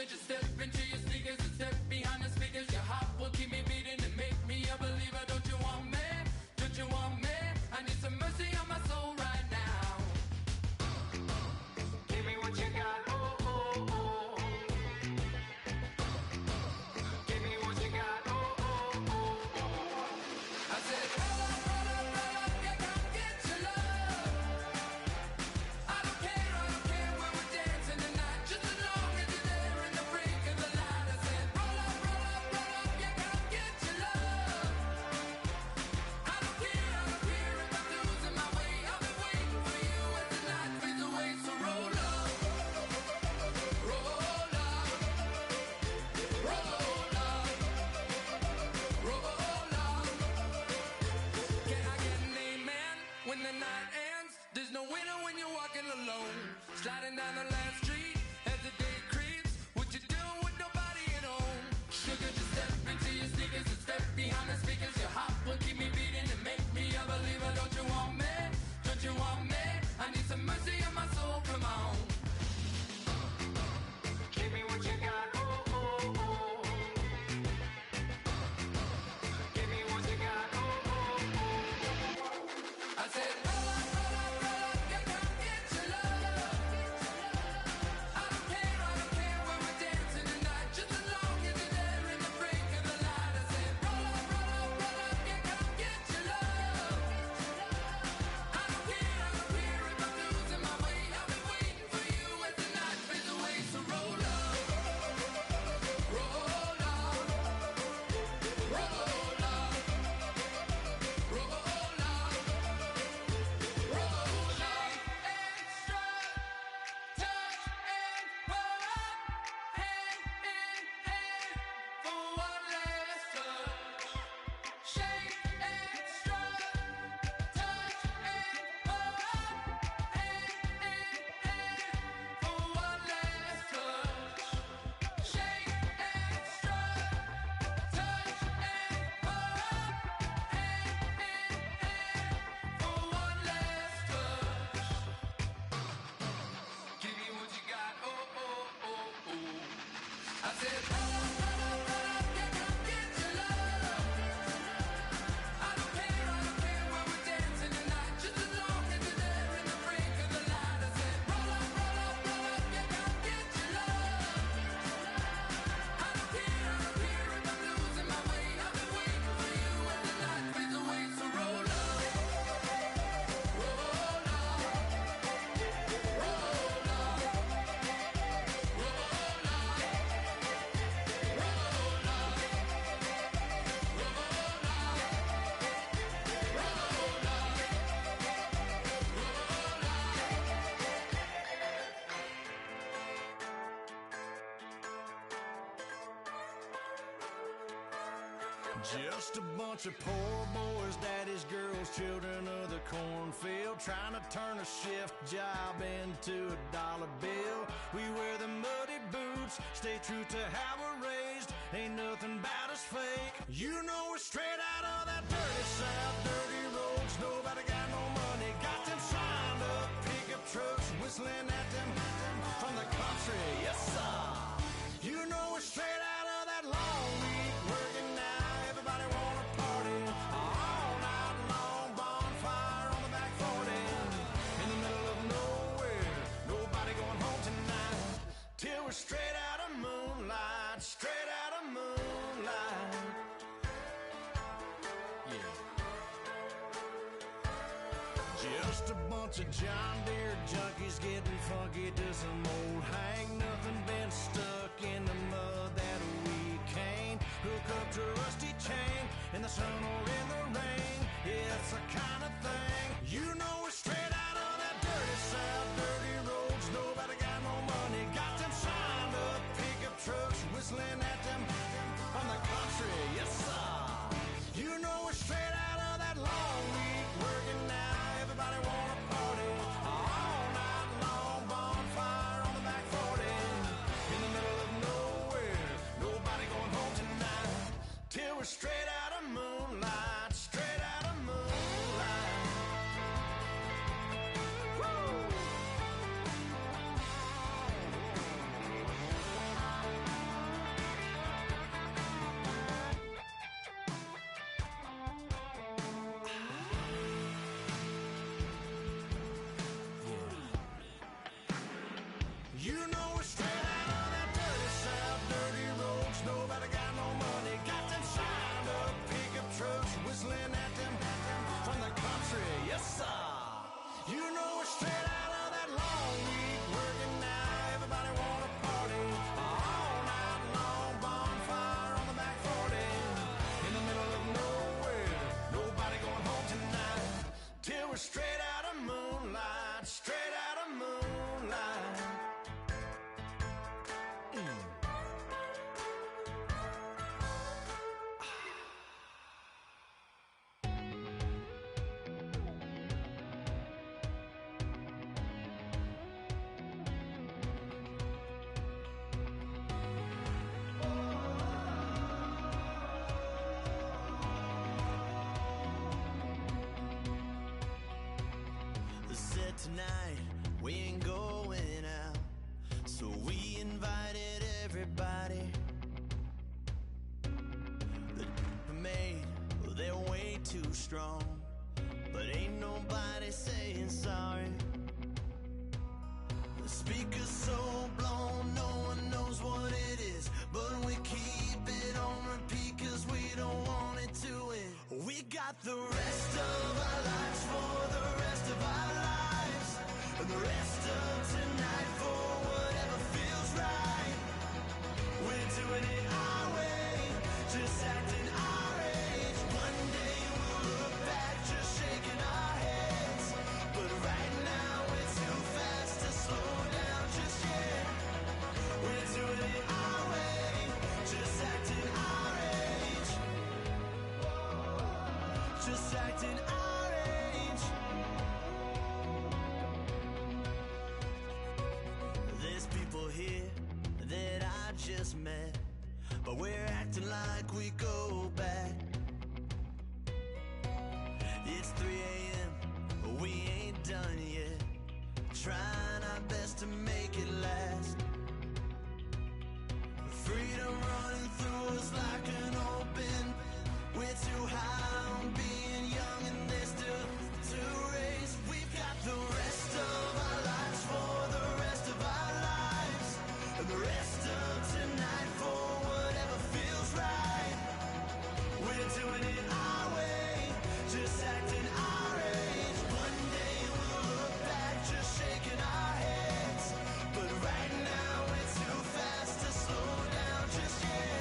Sugar, just step into your sneakers and step behind the speakers. Your heart will keep me beating and make me a believer. Don't you want me? Don't you want me? I need some mercy on my soul right now. Give me what you got, oh, oh, oh. Give me what you got, oh, oh, oh, oh. I said, roll up, yeah, come get your love. I don't care when we're dancing tonight, just as long as you're there in the break of the light. I said, roll up, yeah, come get your love. I don't care if I'm losing my way. I've been waiting for you as the night fades away. So roll up, roll up, roll up, roll up. Can I get an amen when the night ends? There's no winner when you're walking alone, sliding down the last street as the day creeps. What you doing with nobody at home? Sugar, just step into your sneakers and step behind the speakers. Your heart will keep me beating and make me a believer. Don't you want me? Don't you want me? I need some mercy on my soul. Come on. Give me what you got. Oh, oh, oh. Give me what you got. Oh, oh, oh. I said, roll up, yeah, come get your love. I don't care when we're dancing tonight, just as long as you're there in the break of the light. I said, roll up, yeah, come get your love. I don't care if I'm losing my way. I've been waiting for you as the night fades away. So roll up, roll up, roll up, roll up, roll up. Extra, touch and pull up, hand in hand for one last touch. Shake extra, touch and pull up, hand in hand for one last touch. Shake extra, touch and pull up, hand in hand for one last touch. Give me what you got, oh, oh, oh, oh. I said, roll up, yeah, come get your love. I don't care when we're dancing tonight, just as long as you're there in the break of the light. I said, roll up, yeah, come get your love. I don't care if I'm losing my way. I've been waiting for you as the night fades away. So roll up, roll up, roll Just a bunch of poor boys, daddy's girls, children of the cornfield, trying to turn a shift job into a dollar bill. We wear the muddy boots, stay true to how we're raised. Ain't nothing about us fake. You know we're straight out of that dirty south, dirty roads. Nobody got no money, got them signed up pickup trucks, whistling at them from the country. Yes, sir. You know we're straight out of that long week working now. Everybody wanna party all night long, bonfire on the back 40 in the middle of nowhere. Nobody going home tonight till we're straight out of moonlight, straight out of moonlight. Yeah. Just a bunch of John Deere junkies getting funky to some old hang. Nothing been stuck in the mud that we can't hook up to a rusty chain in the sun or in the rain. Yeah, it's the kind of thing. You know we're straight out of that dirty south, dirty roads. Nobody got no money, got them signed up pickup trucks, whistling at them from the country. Yes, sir. You know we're straight out of that long week working now. Everybody wanna party all night long, bonfire on the back 40 in the middle of nowhere. Nobody going home tonight till we're straight out of moonlight. tonight we ain't going out, so we invited everybody. The made, well, they're way too strong, but ain't nobody saying sorry. The speaker's so blown, no one knows what it is, but we keep it on repeat cause we don't want it to end. We got the rest of our lives for the rest of our lives, and the rest of tonight for whatever feels right. We're doing it our way, just acting our age. One day we'll look back just shaking our heads, but right now we're too fast to slow down just yet. We're doing it our way, just acting our age. Just acting our age. There's people here that I just met, but we're acting like we go back. It's 3 a.m., but we ain't done yet, trying our best to make it last. Freedom running through us like an open. We're too high on being young and there's still to race. We've got the rest of our lives for the rest of our lives, and the rest of tonight for whatever feels right. We're doing it our way, just acting our age. One day we'll look back just shaking our heads, but right now we're too fast to slow down just yet.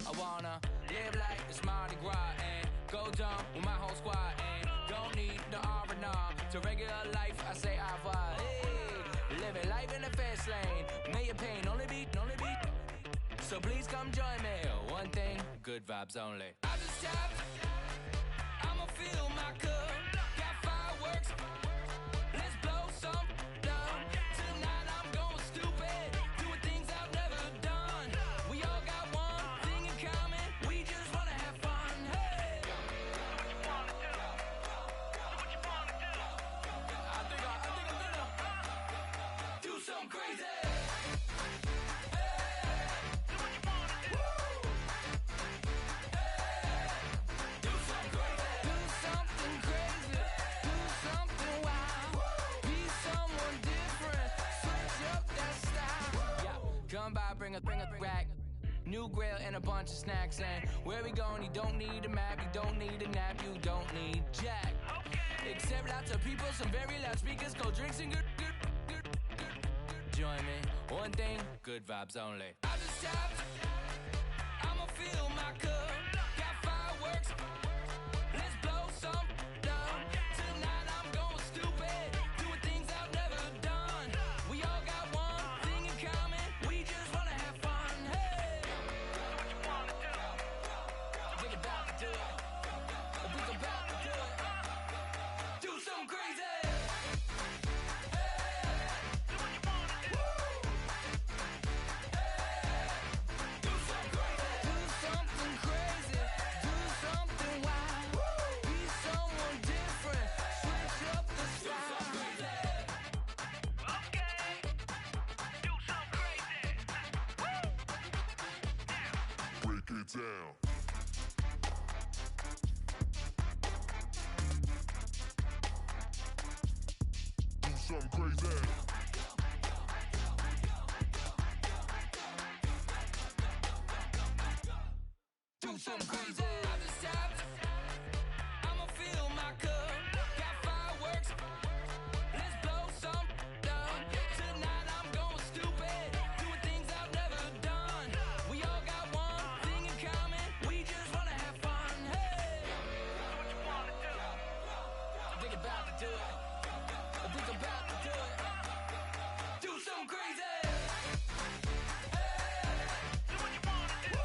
I wanna live like it's Mardi Gras and go dumb with my whole squad and don't need the R&R to regular life. I say au revoir. Hey, living life in the fast lane. May your pain only be. So please come join me. One thing, good vibes only. I just tapped. I'ma fill my cup. Got fireworks. Let's blow some down. Tonight I'm going stupid. Doing things I've never done. We all got one thing in common. We just wanna have fun. Hey. Do what you wanna do. Do what you wanna do. I think I'm gonna do something crazy. Come by, bring a rack. New grill and a bunch of snacks. And where we going, you don't need a map. You don't need a nap. You don't need jack. Except lots of people, some very loud speakers, cold drinks and good. Join me. One thing, good vibes only. I just tapped. I'ma fill my cup. Got fireworks. Let's blow some down. Tonight I'm going stupid. Doing things I've never done. We all got one thing in common. We just wanna have fun. Hey. Do what you wanna do. Think about to do it. Think about to do it. Do something crazy. Do what you wanna do. Do something crazy. Do something crazy. Do something wild. Be someone different. Switch up the style. Okay. Do something crazy. Break it down. Do something crazy. Do something crazy. I just tapped. I'ma fill my cup. Got fireworks. Let's blow some down. Tonight I'm going stupid. Doing things I've never done. We all got one thing in common. We just wanna have fun. Hey. Do what you wanna do. Think about to do it. Think about to do it. Do something crazy. Do what you wanna do.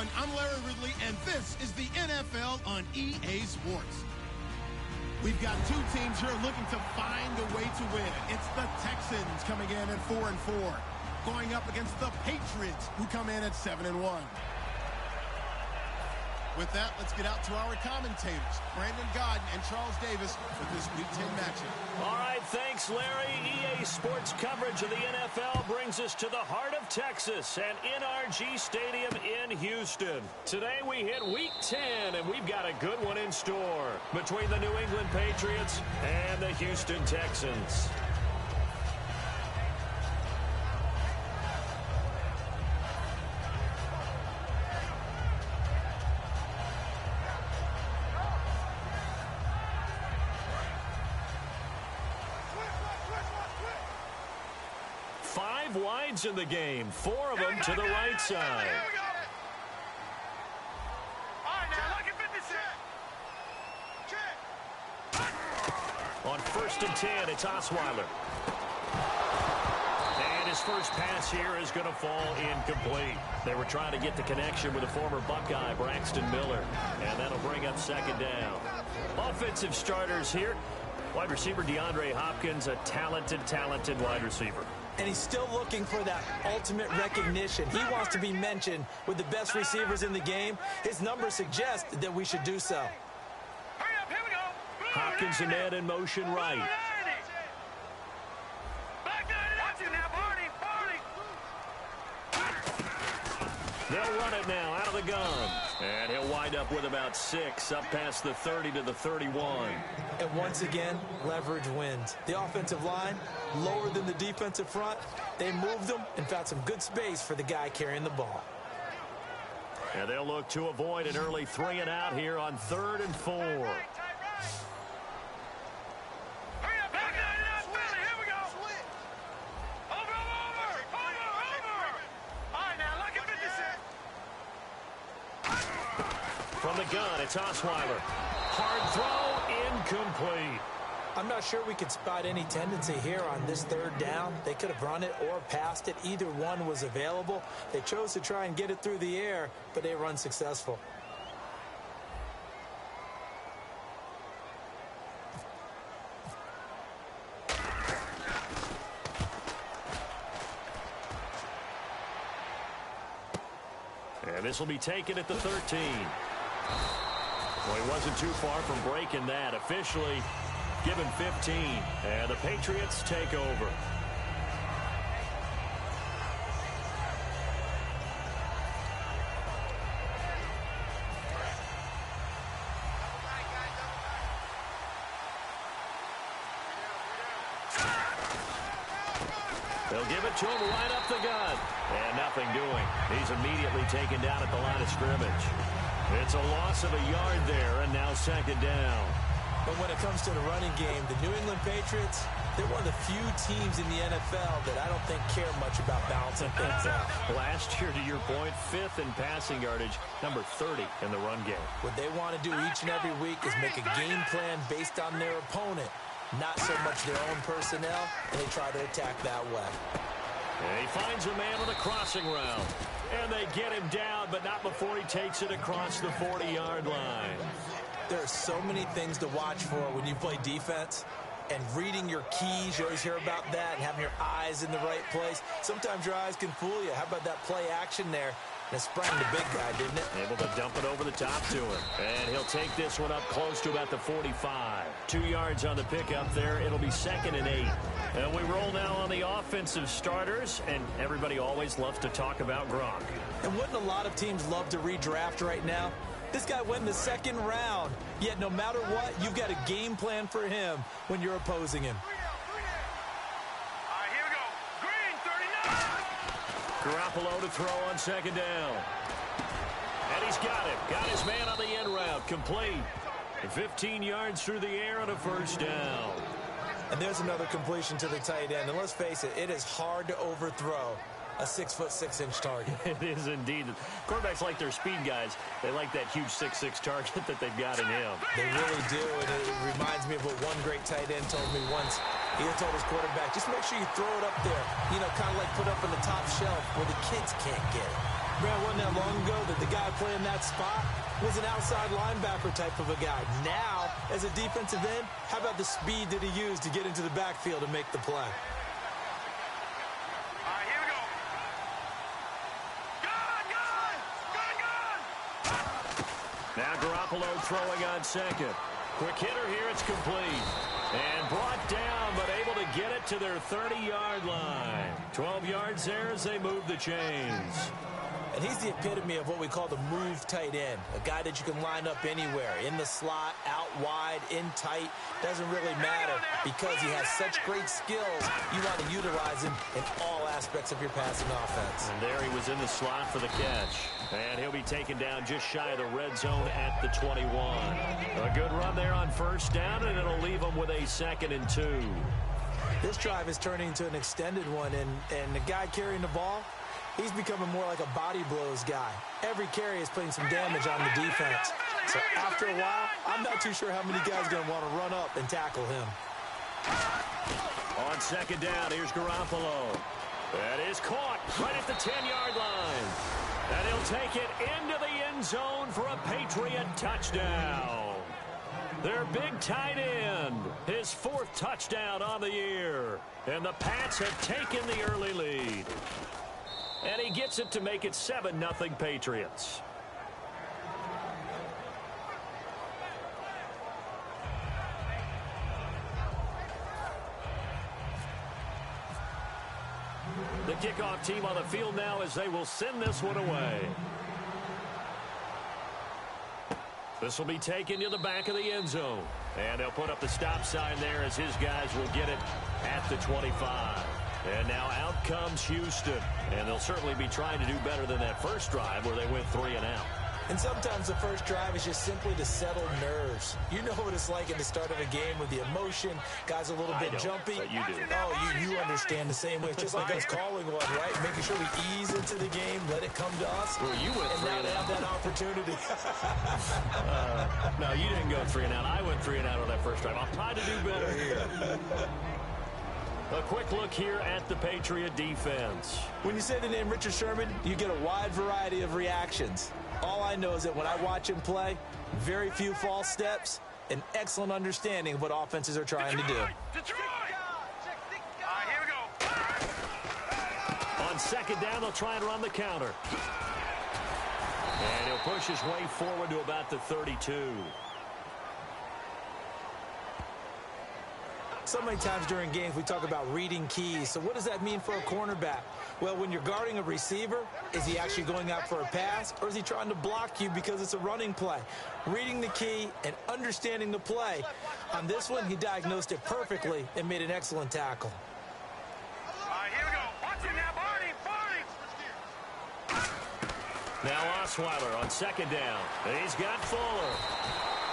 everyone. I'm Larry Ridley, and this is the NFL on EA Sports. We've got two teams here looking to find a way to win. It's the Texans coming in at 4-4, going up against the Patriots, who come in at 7-1. With that, let's get out to our commentators, Brandon Godden and Charles Davis, with this Week 10 matchup. All right, thanks, Larry. EA Sports coverage of the NFL brings us to the heart of Texas and NRG Stadium in Houston. Today we hit Week 10, and we've got a good one in store between the New England Patriots and the Houston Texans. Five wides in the game, four of them to the right side. On 1st and 10, it's Osweiler. And his first pass here is going to fall incomplete. They were trying to get the connection with the former Buckeye, Braxton Miller. And that'll bring up 2nd down. Offensive starters here. Wide receiver DeAndre Hopkins, a talented wide receiver. And he's still looking for that ultimate recognition. He wants to be mentioned with the best receivers in the game. His numbers suggest that we should do so. Hurry up, here we go. Hopkins and Ed in motion right. Watch it now, Barney. They'll run it now out of the gun. And he'll wind up with about 6 up past the 30 to the 31. And once again, leverage wins. The offensive line, lower than the defensive front. They moved them and found some good space for the guy carrying the ball. And they'll look to avoid an early 3 and out here on 3rd and 4. Hurry up, back it up, here we go. Over. All right, now, look at 56. From the gun, it's Osweiler. Hard throw, incomplete. I'm not sure we could spot any tendency here on this 3rd down. They could have run it or passed it. Either one was available. They chose to try and get it through the air, but they were unsuccessful. And this will be taken at the 13. Well, he wasn't too far from breaking that. Officially given 15. And the Patriots take over. They'll give it to him right up the gut. And nothing doing. He's immediately taken down at the line of scrimmage. It's a loss of a yard there, and now 2nd down. But when it comes to the running game, the New England Patriots, they're one of the few teams in the NFL that I don't think care much about balancing things out. Last year, to your point, 5th in passing yardage, number 30 in the run game. What they want to do each and every week is make a game plan based on their opponent, not so much their own personnel, and they try to attack that way. And he finds a man on a crossing route. And they get him down, but not before he takes it across the 40-yard line. There are so many things to watch for when you play defense. And reading your keys, you always hear about that, and having your eyes in the right place. Sometimes your eyes can fool you. How about that play action there? And it sprang the big guy, didn't it? Able to dump it over the top to him. And he'll take this one up close to about the 45. 2 yards on the pickup there. It'll be 2nd and 8. And we roll now on the offensive starters. And everybody always loves to talk about Gronk. And wouldn't a lot of teams love to redraft right now? This guy went in the 2nd round. Yet no matter what, you've got a game plan for him when you're opposing him. Garoppolo to throw on 2nd down. And he's got it. Got his man on the end route. Complete. 15 yards through the air on a 1st down. And there's another completion to the tight end. And let's face it, it is hard to overthrow a 6'6" target. It is indeed. Quarterbacks like their speed guys. They like that huge 6'6" target that they've got in him. They really do, and it reminds me of what one great tight end told me once. He told his quarterback, just make sure you throw it up there. You know, kind of like put up on the top shelf where the kids can't get it. Man, wasn't that long ago that the guy playing that spot was an outside linebacker type of a guy. Now, as a defensive end, how about the speed that he used to get into the backfield and make the play? All right, here we go. Gun! Now Garoppolo throwing on second. Quick hitter here, it's complete. And brought down, but able to get it to their 30-yard line. 12 yards there as they move the chains. And he's the epitome of what we call the move tight end, a guy that you can line up anywhere, in the slot, out wide, in tight, doesn't really matter because he has such great skills. You want to utilize him in all aspects of your passing offense. And there he was in the slot for the catch. And he'll be taken down just shy of the red zone at the 21. A good run there on first down, and it'll leave him with a 2nd and 2. This drive is turning into an extended one, and the guy carrying the ball, he's becoming more like a body blows guy. Every carry is putting some damage on the defense. So after a while, I'm not too sure how many guys are going to want to run up and tackle him. On second down, here's Garoppolo. That is caught right at the 10-yard line. And he'll take it into the end zone for a Patriot touchdown. Their big tight end, his 4th touchdown on the year. And the Pats have taken the early lead. And he gets it to make it 7-0 Patriots. The kickoff team on the field now as they will send this one away. This will be taken to the back of the end zone. And they'll put up the stop sign there as his guys will get it at the 25. And now out comes Houston. And they'll certainly be trying to do better than that first drive where they went 3 and out. And sometimes the first drive is just simply to settle nerves. You know what it's like at the start of a game with the emotion. Guys a little bit jumpy. But you do. Oh, you understand the same way. It's just like us calling one, right? Making sure we ease into the game, let it come to us. Well, you went 3 and now and they out. have that opportunity. No, you didn't go 3 and out. I went 3 and out on that first drive. I'll try to do better here. A quick look here at the Patriot defense. When you say the name Richard Sherman, you get a wide variety of reactions. All I know is that when I watch him play, very few false steps, an excellent understanding of what offenses are trying to do. Detroit! All right, here we go. On second down, they'll try and run the counter. And he'll push his way forward to about the 32. So many times during games we talk about reading keys. So what does that mean for a cornerback? Well, when you're guarding a receiver, is he actually going out for a pass, or is he trying to block you because it's a running play? Reading the key and understanding the play. On this one, he diagnosed it perfectly and made an excellent tackle. All right, here we go. Watch it now, Barney. Now Osweiler on second down. He's got Fuller.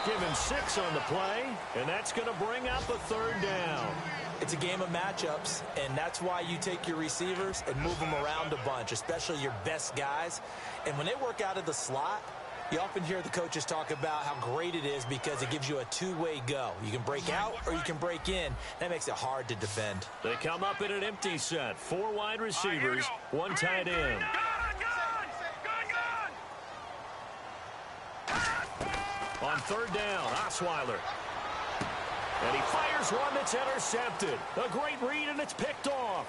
Give him 6 on the play, and that's going to bring up a 3rd down. It's a game of matchups, and that's why you take your receivers and move them around a bunch, especially your best guys. And when they work out of the slot, you often hear the coaches talk about how great it is because it gives you a two-way go. You can break out or you can break in. That makes it hard to defend. They come up in an empty set. 4 wide receivers, 1 tight end. On 3rd down, Osweiler. And he fires one that's intercepted. A great read, and it's picked off.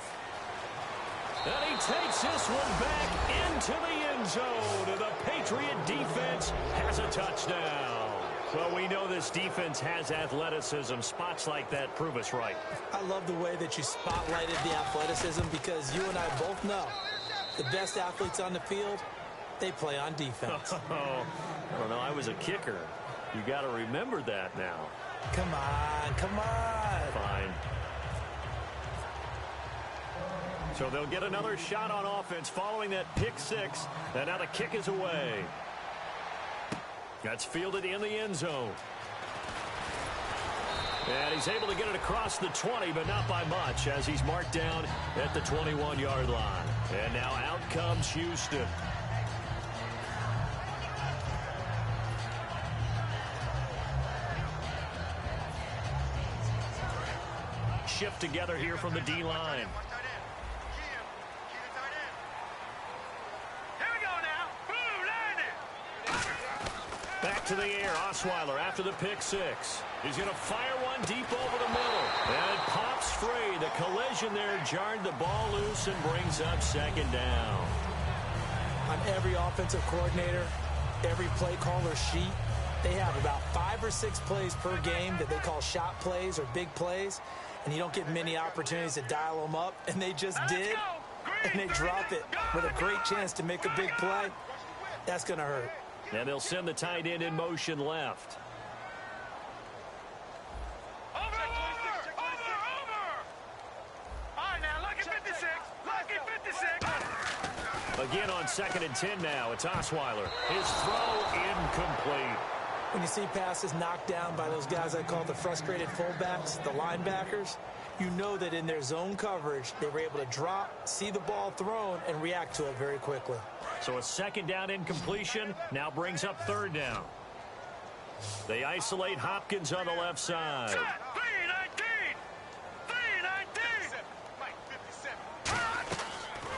And he takes this one back into the end zone. And the Patriot defense has a touchdown. Well, we know this defense has athleticism. Spots like that prove us right. I love the way that you spotlighted the athleticism because you and I both know the best athletes on the field, they play on defense. I don't know. I was a kicker. You got to remember that now. Come on, come on. Fine. So they'll get another shot on offense following that pick 6. And now the kick is away. That's fielded in the end zone. And he's able to get it across the 20, but not by much, as he's marked down at the 21-yard line. And now out comes Houston. Shift together here from the D-line. Here we go now. To the air, Osweiler after the pick six. He's going to fire one deep over the middle. And it pops free. The collision there jarred the ball loose and brings up second down. On every offensive coordinator, every play caller sheet, they have about 5 or 6 plays per game that they call shot plays or big plays. And you don't get many opportunities to dial them up. And they just did. And they drop it with a great chance to make a big play. That's going to hurt. And they'll send the tight end in motion left. Over! All right, now, lucky 56. Lucky 56. Again on 2nd and 10 now. It's Osweiler. His throw incomplete. When you see passes knocked down by those guys I call the frustrated fullbacks, the linebackers, you know that in their zone coverage, they were able to drop, see the ball thrown, and react to it very quickly. So a second down incompletion now brings up 3rd down. They isolate Hopkins on the left side. 319.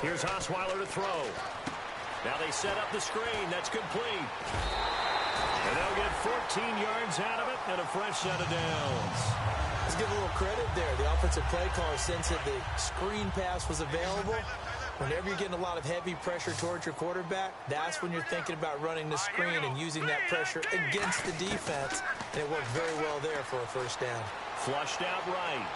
Here's Osweiler to throw. Now they set up the screen. That's complete. And they'll get 14 yards out of it and a fresh set of downs. Let's give a little credit there. The offensive play caller sensed that the screen pass was available. Whenever you're getting a lot of heavy pressure towards your quarterback, that's when you're thinking about running the screen and using that pressure against the defense. And it worked very well there for a first down. Flushed out right.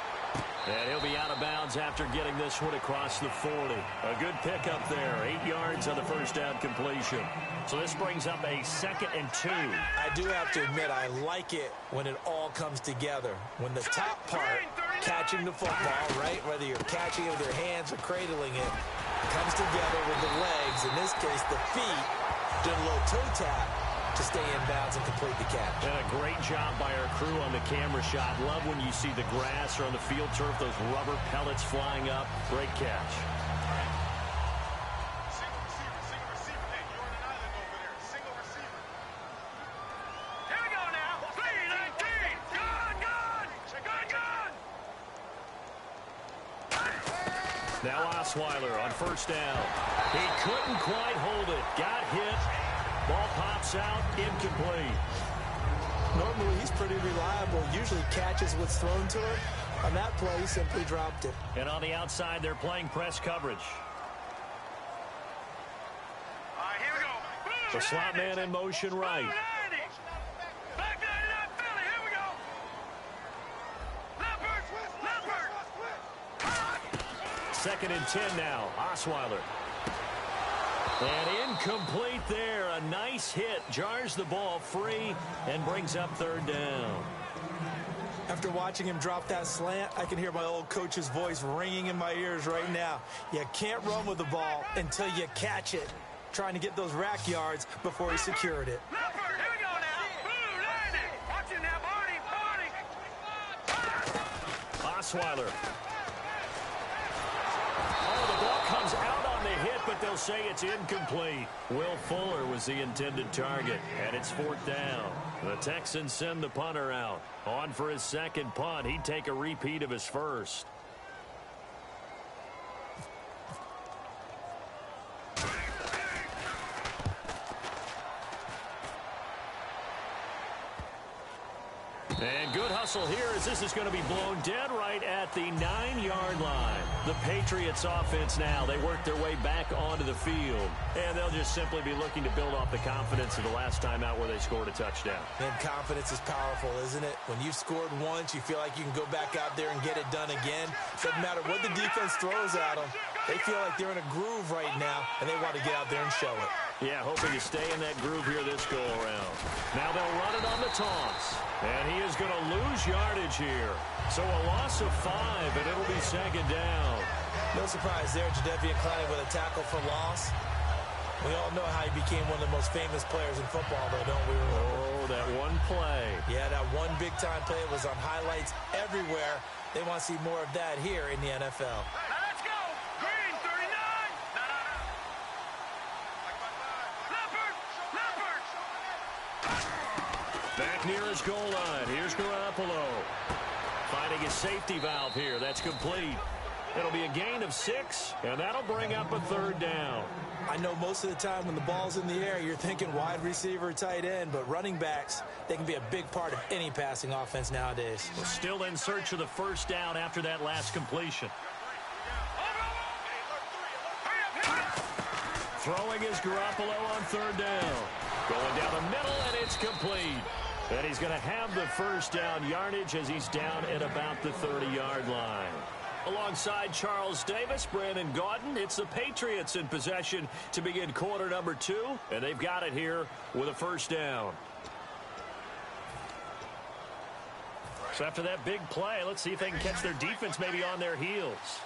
And he'll be out of bounds after getting this one across the 40. A good pickup there. 8 yards on the first down completion. So this brings up a 2nd and 2. I do have to admit, I like it when it all comes together. When the top part, catching the football, right, whether you're catching it with your hands or cradling it, comes together with the legs, in this case the feet, doing a little toe tap to stay in bounds and complete the catch. And a great job by our crew on the camera shot. Love when you see the grass or on the field turf, those rubber pellets flying up. Great catch. Single receiver. Hey, you're on an island over there. Single receiver. Here we go now. 319. Gun. Now Osweiler on first down. He couldn't quite hold it. Got hit. Ball pops out. Incomplete. Normally, he's pretty reliable. Usually catches what's thrown to him. On that play, he simply dropped it. And on the outside, they're playing press coverage. All right, here we go. The slot man in motion right. Back 99 Philly. Here we go. Leopard. 2nd and 10 now. Osweiler. And incomplete there. A nice hit. Jars the ball free and brings up 3rd down. After watching him drop that slant, I can hear my old coach's voice ringing in my ears right now. You can't run with the ball until you catch it. Trying to get those rack yards before he secured it. Leopard. Here we go now. Blue 90. Watch him now, Barney. Osweiler. Oh, the ball comes out on the hit, but they'll say it's incomplete. Will Fuller was the intended target, and it's 4th down. The Texans send the punter out. On for his 2nd punt. He'd take a repeat of his first. And good hustle here as this is going to be blown dead right at the 9-yard line. The Patriots offense now, they work their way back onto the field. And they'll just simply be looking to build off the confidence of the last time out where they scored a touchdown. And confidence is powerful, isn't it? When you've scored once, you feel like you can go back out there and get it done again. Doesn't matter what the defense throws at them. They feel like they're in a groove right now, and they want to get out there and show it. Yeah, hoping to stay in that groove here this go-around. Now they'll run it on the toss. And he is going to lose yardage here. So a loss of 5, and it'll be 2nd down. No surprise there, Jadeveon Clowney with a tackle for loss. We all know how he became one of the most famous players in football, though, don't we? Oh, that one play. Yeah, that one big-time play was on highlights everywhere. They want to see more of that here in the NFL. Now let's go. Green 39. Leopard. Back near his goal line. Here's Garoppolo. Finding his safety valve here. That's complete. It'll be a gain of 6, and that'll bring up a 3rd down. I know most of the time when the ball's in the air, you're thinking wide receiver, tight end, but running backs, they can be a big part of any passing offense nowadays. We're still in search of the 1st down after that last completion. Throwing is Garoppolo on 3rd down. Going down the middle, and it's complete. And he's going to have the 1st down yardage as he's down at about the 30-yard line. Alongside Charles Davis, Brandon Gaudin, it's the Patriots in possession to begin quarter number 2, and they've got it here with a 1st down. So after that big play, let's see if they can catch their defense maybe on their heels.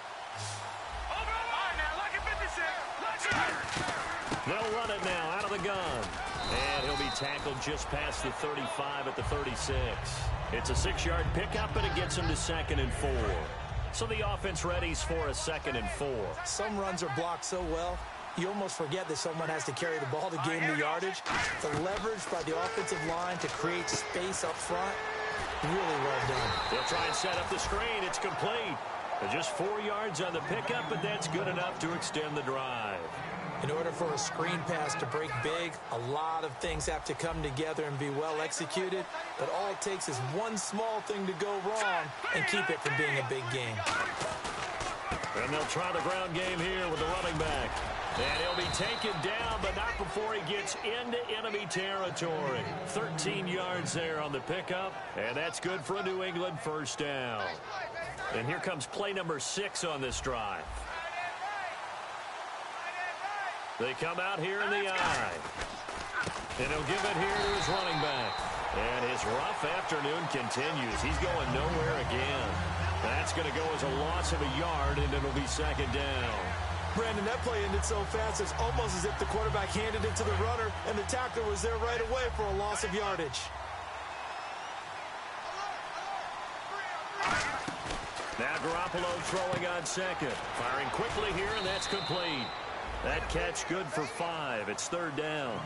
They'll run it now out of the gun. And he'll be tackled just past the 35 at the 36. It's a 6-yard pickup, and it gets him to 2nd and 4. So the offense readies for a 2nd and 4. Some runs are blocked so well, you almost forget that someone has to carry the ball to gain the yardage. The leverage by the offensive line to create space up front, really well done. They'll try and set up the screen. It's complete. Just 4 yards on the pickup, but that's good enough to extend the drive. In order for a screen pass to break big, a lot of things have to come together and be well executed, but all it takes is one small thing to go wrong and keep it from being a big game. And they'll try the ground game here with the running back. And he'll be taken down, but not before he gets into enemy territory. 13 yards there on the pickup, and that's good for a New England 1st down. And here comes play number 6 on this drive. They come out here in the eye. And he'll give it here to his running back. And his rough afternoon continues. He's going nowhere again. That's going to go as a loss of a yard, and it'll be 2nd down. Brandon, that play ended so fast, it's almost as if the quarterback handed it to the runner, and the tackler was there right away for a loss of yardage. Now Garoppolo throwing on 2nd. Firing quickly here, and that's complete. That catch good for 5. It's 3rd down.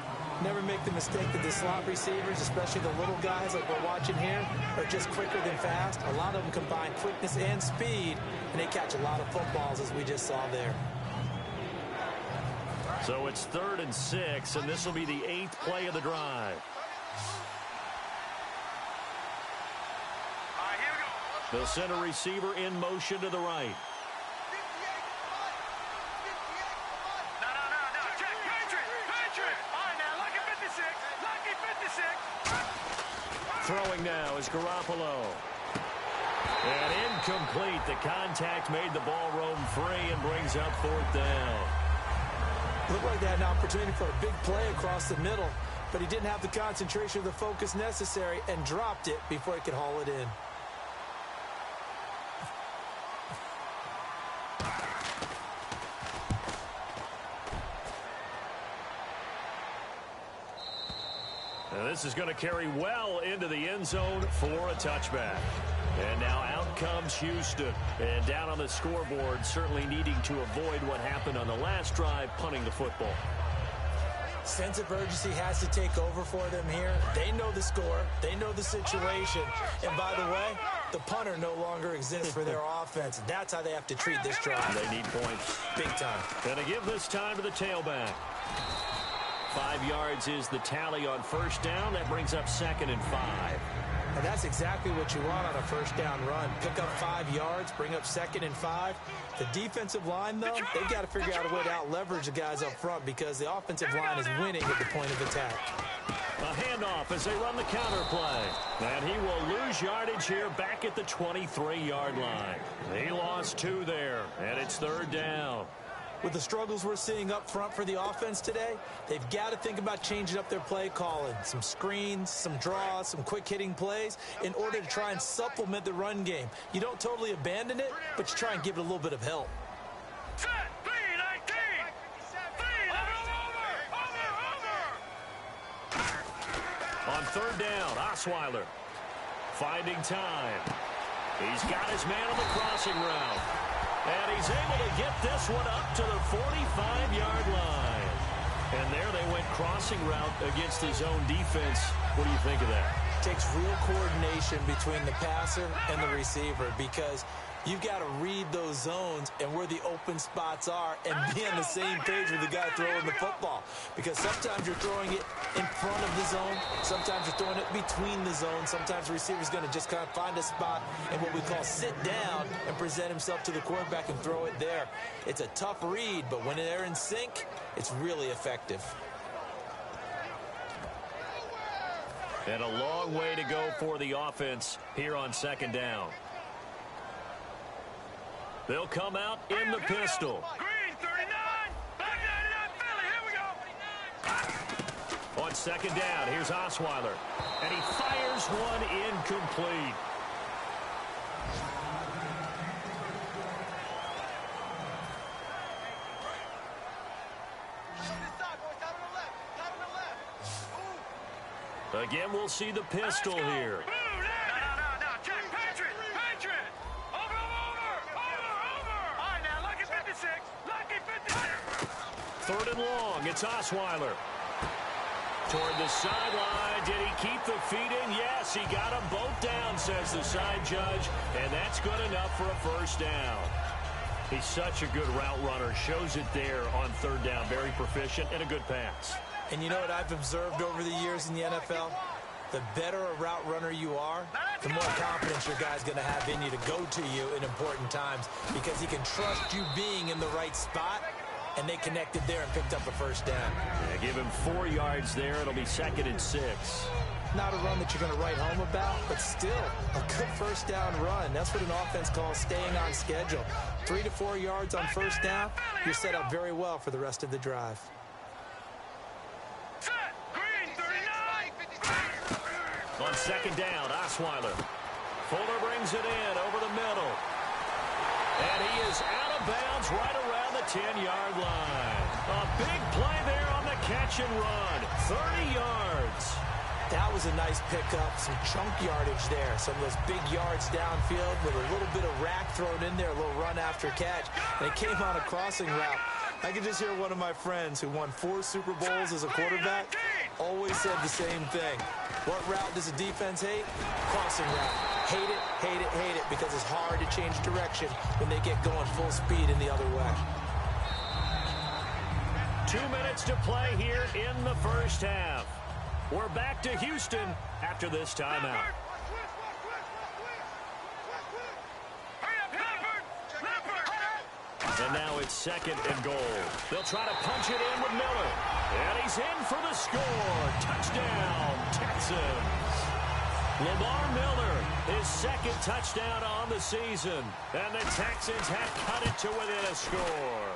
Never make the mistake that the slot receivers, especially the little guys like we're watching here, are just quicker than fast. A lot of them combine quickness and speed, and they catch a lot of footballs, as we just saw there. So it's 3rd and 6, and this will be the 8th play of the drive. They'll send a receiver in motion to the right. Throwing now is Garoppolo. And incomplete. The contact made the ball roam free and brings up 4th down. Looked like they had an opportunity for a big play across the middle, but he didn't have the concentration or the focus necessary and dropped it before he could haul it in. And this is going to carry well into the end zone for a touchback. And now out comes Houston. And down on the scoreboard, certainly needing to avoid what happened on the last drive, punting the football. Sense of urgency has to take over for them here. They know the score. They know the situation. And by the way, the punter no longer exists for their offense. That's how they have to treat this drive. They need points. Big time. Going to give this time to the tailback. 5 yards is the tally on 1st down. That brings up 2nd and 5. And that's exactly what you want on a 1st down run. Pick up 5 yards, bring up 2nd and 5. The defensive line, though, they've got to figure out a way to out-leverage the guys up front because the offensive line is winning at the point of attack. A handoff as they run the counter play. And he will lose yardage here back at the 23-yard line. He lost 2 there, and it's 3rd down. With the struggles we're seeing up front for the offense today, they've got to think about changing up their play calling. Some screens, some draws, some quick-hitting plays in order to try and supplement the run game. You don't totally abandon it, but you try and give it a little bit of help. Set, 3-19. On 3rd down, Osweiler finding time. He's got his man on the crossing route. And he's able to get this one up to the 45-yard line. And there they went crossing route against his own defense. What do you think of that? It takes real coordination between the passer and the receiver because You've got to read those zones and where the open spots are and be on the same page with the guy throwing the football. Because sometimes you're throwing it in front of the zone. Sometimes you're throwing it between the zones. Sometimes the receiver's going to just kind of find a spot and what we call sit down and present himself to the quarterback and throw it there. It's a tough read, but when they're in sync, it's really effective. And a long way to go for the offense here on second down. They'll come out in the pistol. Green, 39. Back 99, Philly. Here we go. On second down, here's Osweiler. And he fires one incomplete. Again, we'll see the pistol here. No. Check. Patriot. Over. All right, now, lucky 56. Lucky 56. Third and long, it's Osweiler. Toward the sideline, did he keep the feet in? Yes, he got them both down, says the side judge, and that's good enough for a first down. He's such a good route runner, shows it there on third down, very proficient and a good pass. And you know what I've observed over the years in the NFL? The better a route runner you are, the more confidence your guy's going to have in you to go to you in important times because he can trust you being in the right spot, and they connected there and picked up a first down. Yeah, give him 4 yards there. It'll be 2nd and 6. Not a run that you're going to write home about, but still a good first down run. That's what an offense calls staying on schedule. 3 to 4 yards on first down, you're set up very well for the rest of the drive. Green, 39. On second down, Osweiler. Fuller brings it in over the middle. And he is out of bounds right around the 10-yard line. A big play there on the catch and run. 30 yards. That was a nice pickup, some chunk yardage there. Some of those big yards downfield with a little bit of rack thrown in there, a little run after catch. And it came on a crossing route. I could just hear one of my friends who won 4 Super Bowls as a quarterback always said the same thing. What route does a defense hate? Crossing route. Hate it, because it's hard to change direction when they get going full speed in the other way. 2 minutes to play here in the first half. We're back to Houston after this timeout. And now it's 2nd and goal. They'll try to punch it in with Miller. And he's in for the score. Touchdown, Texans. Lamar Miller, his 2nd touchdown on the season. And the Texans have cut it to within a score.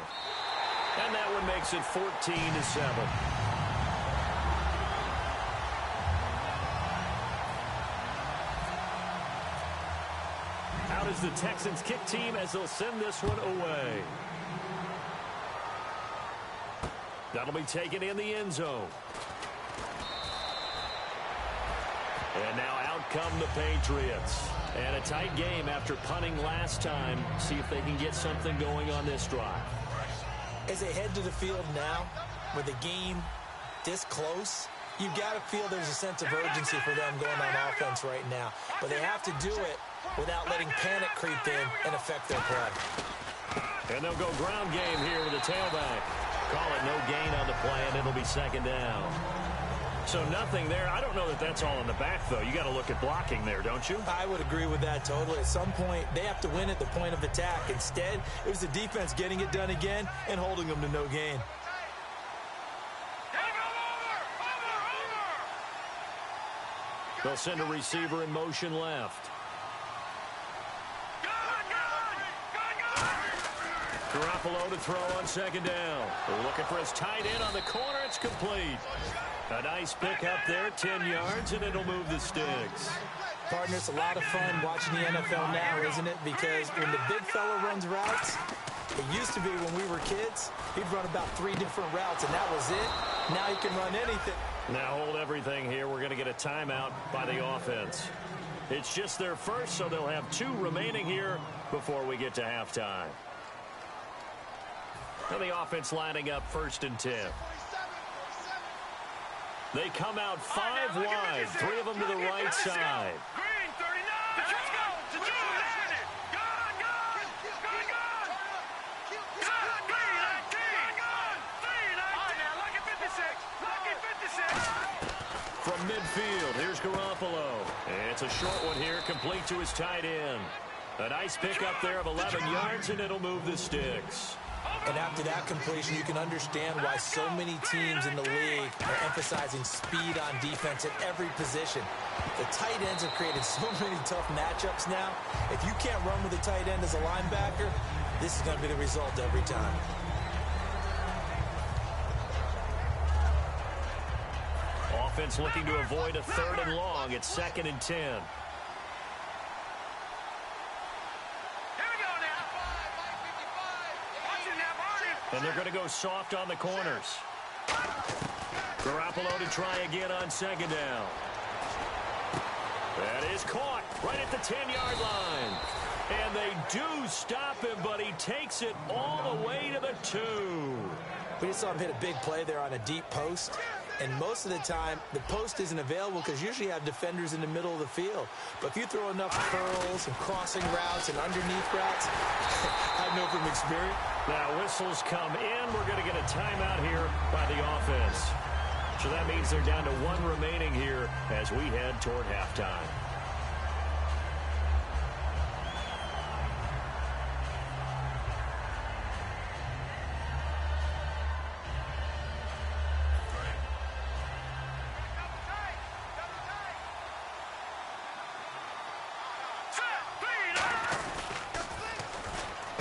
And that one makes it 14-7. Out is the Texans kick team as they'll send this one away. That'll be taken in the end zone. And now out come the Patriots. And a tight game after punting last time. See if they can get something going on this drive. As they head to the field now, with the game this close, you've got to feel there's a sense of urgency for them going on offense right now. But they have to do it without letting panic creep in and affect their play. And they'll go ground game here with the tailback. Call it no gain on the play, and it'll be 2nd down. So nothing there. I don't know that that's all in the back, though. You got to look at blocking there, don't you? I would agree with that totally. At some point, they have to win at the point of attack. Instead, it was the defense getting it done again and holding them to no gain. They'll send a receiver in motion left. Garoppolo to throw on 2nd down. They're looking for his tight end on the corner. It's complete. A nice pick up there, 10 yards, and it'll move the sticks. Partner, it's a lot of fun watching the NFL now, isn't it? Because when the big fella runs routes, it used to be when we were kids, he'd run about 3 different routes, and that was it. Now he can run anything. Now hold everything here. We're going to get a timeout by the offense. It's just their first, so they'll have 2 remaining here before we get to halftime. And the offense lining up 1st and 10. They come out 5 wide, 3 of them to the right side. Green, 39. Let's go. From midfield, here's Garoppolo. It's a short one here, complete to his tight end. A nice pickup there of 11 yards, and it'll move the sticks. And after that completion, you can understand why so many teams in the league are emphasizing speed on defense at every position. The tight ends have created so many tough matchups now. If you can't run with a tight end as a linebacker, this is going to be the result every time. Offense looking to avoid a 3rd and long. It's 2nd and 10. Here we go now. Watch it now, Barney. And they're going to go soft on the corners. Garoppolo to try again on 2nd down. That is caught right at the 10-yard line. And they do stop him, but he takes it all the way to the 2. We just saw him hit a big play there on a deep post. And most of the time, the post isn't available because usually you have defenders in the middle of the field. But if you throw enough curls and crossing routes and underneath routes, I know from experience. Now whistles come in. We're going to get a timeout here by the offense. So that means they're down to 1 remaining here as we head toward halftime.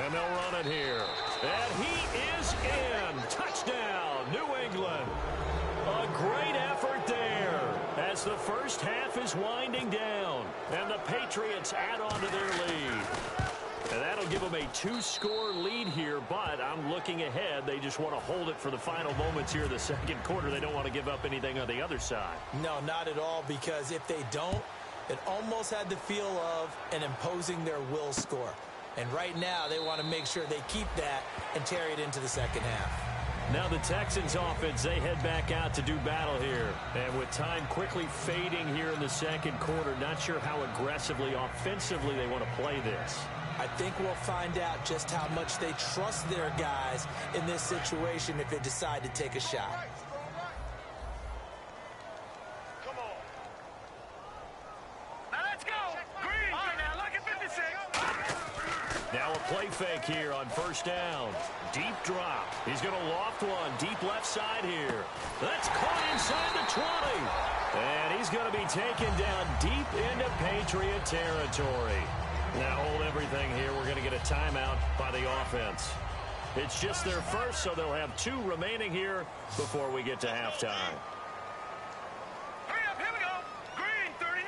And they'll run it here. And he is in. Touchdown, New England. A great effort there as the first half is winding down. And the Patriots add on to their lead. And that'll give them a 2-score lead here, but I'm looking ahead. They just want to hold it for the final moments here in the 2nd quarter. They don't want to give up anything on the other side. No, not at all, because if they don't, it almost had the feel of an imposing their will score. And right now, they want to make sure they keep that and carry it into the 2nd half. Now the Texans offense, they head back out to do battle here. And with time quickly fading here in the 2nd quarter, not sure how aggressively, offensively they want to play this. I think we'll find out just how much they trust their guys in this situation if they decide to take a shot. Come on. Now let's go. Green. All right, now look at 56. Now a play fake here on 1st down. Deep drop. He's going to loft one. Deep left side here. That's caught inside the 20. And he's going to be taken down deep into Patriot territory. Now hold everything here. We're going to get a timeout by the offense. It's just their first, so they'll have 2 remaining here before we get to halftime. Hurry up, here we go. Green, 39.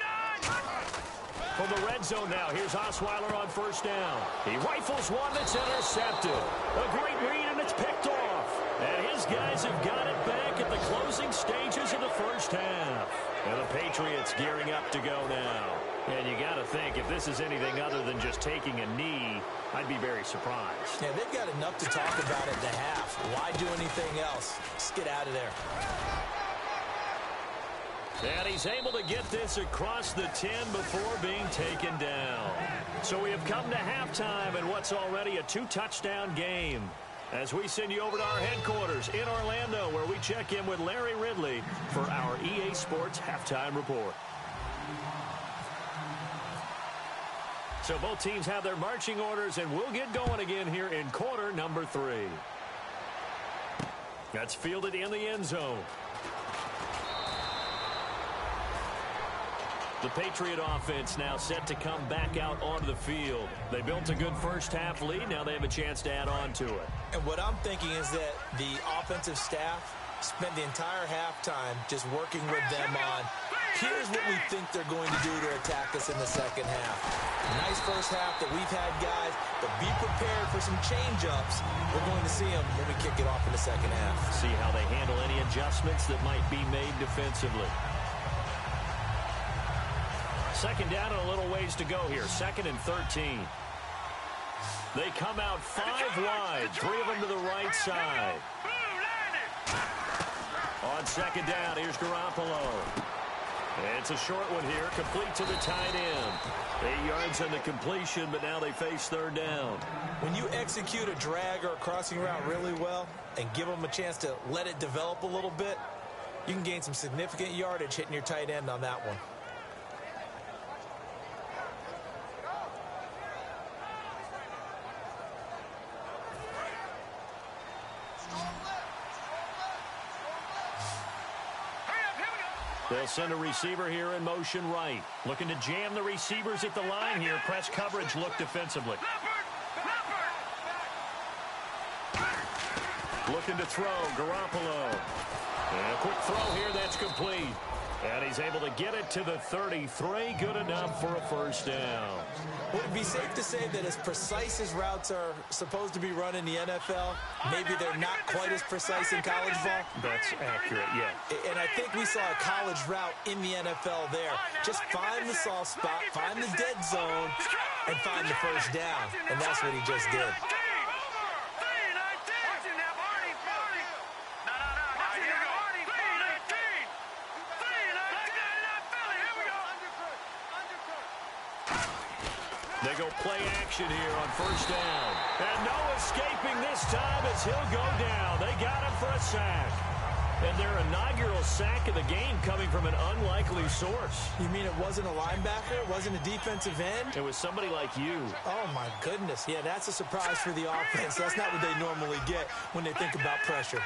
From the red zone now, here's Osweiler on 1st down. He rifles one that's intercepted. A great read, and it's picked off. And his guys have got it back at the closing stages of the 1st half. And the Patriots gearing up to go now. And you got to think, if this is anything other than just taking a knee, I'd be very surprised. Yeah, they've got enough to talk about at the half. Why do anything else? Just get out of there. And he's able to get this across the 10 before being taken down. So we have come to halftime in what's already a 2-touchdown game. As we send you over to our headquarters in Orlando, where we check in with Larry Ridley for our EA Sports Halftime Report. So both teams have their marching orders, and we'll get going again here in quarter number 3. That's fielded in the end zone. The Patriot offense now set to come back out onto the field. They built a good first half lead. Now they have a chance to add on to it. And what I'm thinking is that the offensive staff spent the entire halftime just working with them on, here's what we think they're going to do to attack us in the 2nd half. Nice first half that we've had, guys, but be prepared for some change-ups. We're going to see them when we kick it off in the 2nd half. See how they handle any adjustments that might be made defensively. 2nd down and a little ways to go here. 2nd and 13. They come out 5 wide. 3 of them to the right side. On 2nd down, here's Garoppolo. It's a short one here, complete to the tight end. 8 yards on the completion, but now they face 3rd down. When you execute a drag or a crossing route really well and give them a chance to let it develop a little bit, You can gain some significant yardage hitting your tight end on that one. They'll send a receiver here in motion right. Looking to jam the receivers at the line here. Press coverage, look defensively. Looking to throw, Garoppolo. And a quick throw here, that's complete. And he's able to get it to the 33. Good enough for a first down. Would it be safe to say that as precise as routes are supposed to be run in the NFL, maybe they're not quite as precise in college ball? That's accurate, yeah. And I think we saw a college route in the NFL there. Just find the soft spot, find the dead zone, and find the first down. And that's what he just did. They go play action here on first down. And no escaping this time as he'll go down. They got him for a sack. And their inaugural sack of the game coming from an unlikely source. You mean it wasn't a linebacker? It wasn't a defensive end? It was somebody like you. Oh, my goodness. Yeah, that's a surprise for the offense. That's not what they normally get when they think about pressure.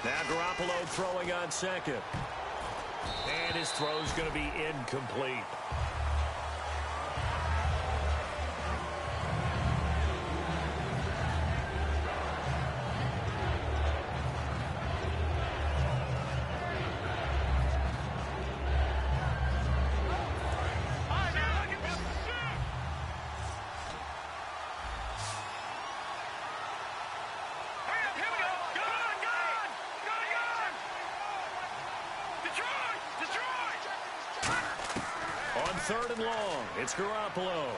Now Garoppolo throwing on second. And his throw's going to be incomplete. Third and long. It's Garoppolo.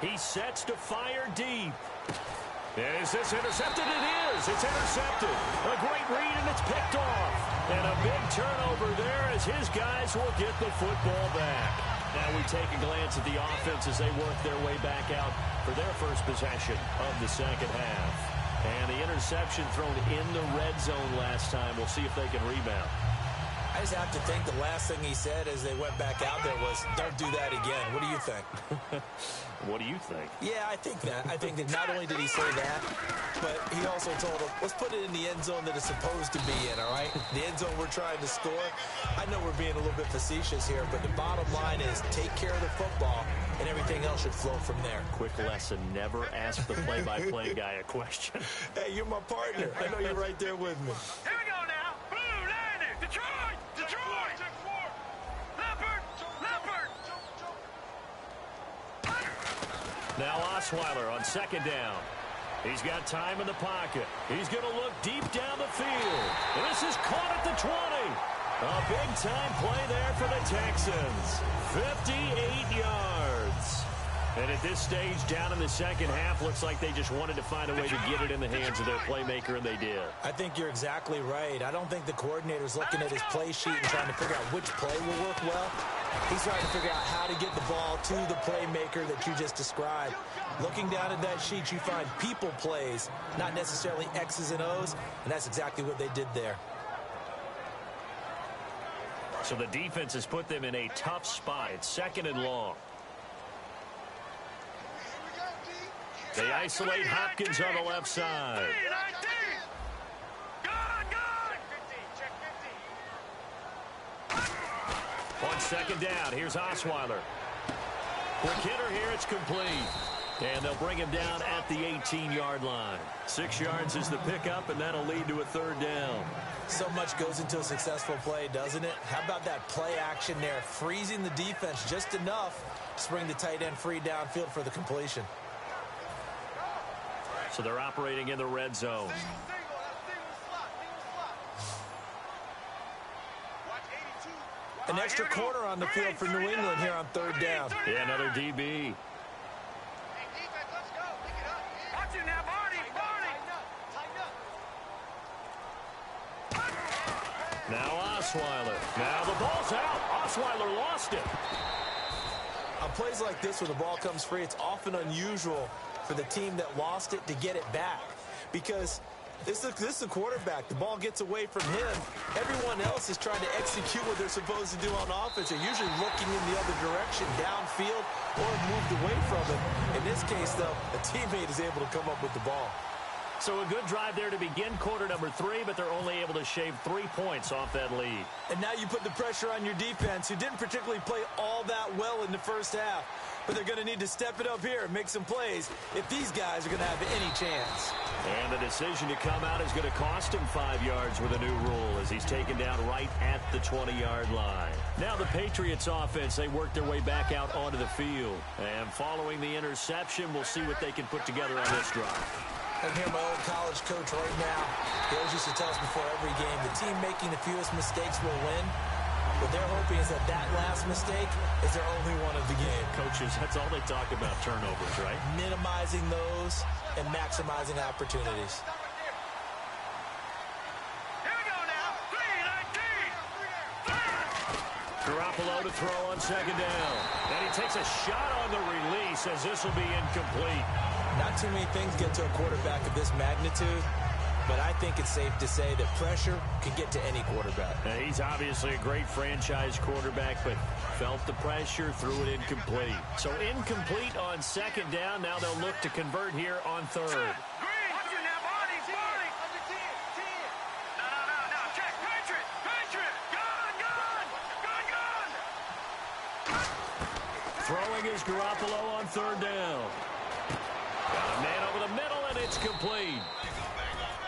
He sets to fire deep. Is this intercepted? It is. It's intercepted. A great read, and it's picked off. And a big turnover there as his guys will get the football back. Now we take a glance at the offense as they work their way back out for their first possession of the second half. And the interception thrown in the red zone last time. We'll see if they can rebound. I just have to think the last thing he said as they went back out there was, don't do that again. What do you think? What do you think? Yeah, I think that. I think that not only did he say that, but he also told him, let's put it in the end zone that it's supposed to be in, all right? The end zone we're trying to score. I know we're being a little bit facetious here, but the bottom line is take care of the football, and everything else should flow from there. Quick lesson, never ask the play-by-play guy a question. Hey, you're my partner. I know you're right there with me. Here we go now. Blue landing. Detroit. Now Osweiler on second down. He's got time in the pocket. He's going to look deep down the field. This is caught at the 20. A big-time play there for the Texans. 58 yards. And at this stage, down in the second half, looks like they just wanted to find a way to get it in the hands of their playmaker, and they did. I think you're exactly right. I don't think the coordinator's looking at his play sheet and trying to figure out which play will work well. He's trying to figure out how to get the ball to the playmaker that you just described. Looking down at that sheet, you find people plays, not necessarily X's and O's, and that's exactly what they did there. So the defense has put them in a tough spot. It's second and long. They isolate Hopkins on the left side. On second down, here's Osweiler. Quick hitter here, it's complete. And they'll bring him down at the 18-yard line. 6 yards is the pickup, and that'll lead to a third down. So much goes into a successful play, doesn't it? How about that play action there, freezing the defense just enough to bring the tight end free downfield for the completion. So they're operating in the red zone. An extra corner on the field for New England here on third down. Yeah, another DB. Now Osweiler. Now the ball's out. Osweiler lost it. On plays like this where the ball comes free, it's often unusual for the team that lost it to get it back. Because this is the quarterback. The ball gets away from him. Everyone else is trying to execute what they're supposed to do on offense. They're usually looking in the other direction, downfield, or moved away from it. In this case, though, a teammate is able to come up with the ball. So a good drive there to begin quarter number 3, but they're only able to shave 3 points off that lead. And now you put the pressure on your defense, who didn't particularly play all that well in the first half. But they're going to need to step it up here and make some plays if these guys are going to have any chance. And the decision to come out is going to cost him 5 yards with a new rule as he's taken down right at the 20-yard line. Now the Patriots offense, they work their way back out onto the field. And following the interception, we'll see what they can put together on this drive. I can hear my old college coach right now. He always used to tell us before every game, the team making the fewest mistakes will win. What they're hoping is that last mistake is their only one of the game. Coaches, that's all they talk about, turnovers, right? Minimizing those and maximizing opportunities. Here we go now. 3-19. Garoppolo to throw on second down. And he takes a shot on the release as this will be incomplete. Not too many things get to a quarterback of this magnitude, but I think it's safe to say that pressure can get to any quarterback. He's obviously a great franchise quarterback, but felt the pressure, threw it incomplete. So incomplete on second down. Now they'll look to convert here on third. Green. Watch it now, Bonnie. Under 10. No. Check. Patriot. Gun. Throwing is Garoppolo on third down. Got a man over the middle, and it's complete.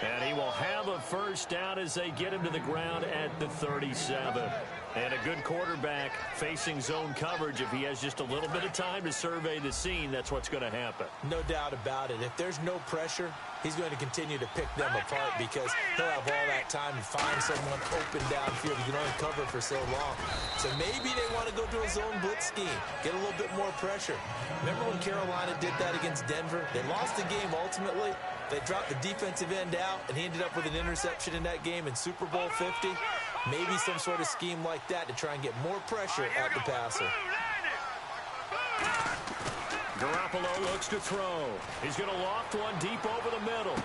And he will have a first down as they get him to the ground at the 37. And a good quarterback facing zone coverage. If he has just a little bit of time to survey the scene, that's what's going to happen. No doubt about it. If there's no pressure, he's going to continue to pick them apart because he'll have all that time to find someone open downfield. He can only cover for so long. So maybe they want to go to a zone blitz scheme, get a little bit more pressure. Remember when Carolina did that against Denver? They lost the game ultimately. They dropped the defensive end out, and he ended up with an interception in that game in Super Bowl 50. Maybe some sort of scheme like that to try and get more pressure at the passer. Garoppolo looks to throw. He's going to loft one deep over the middle.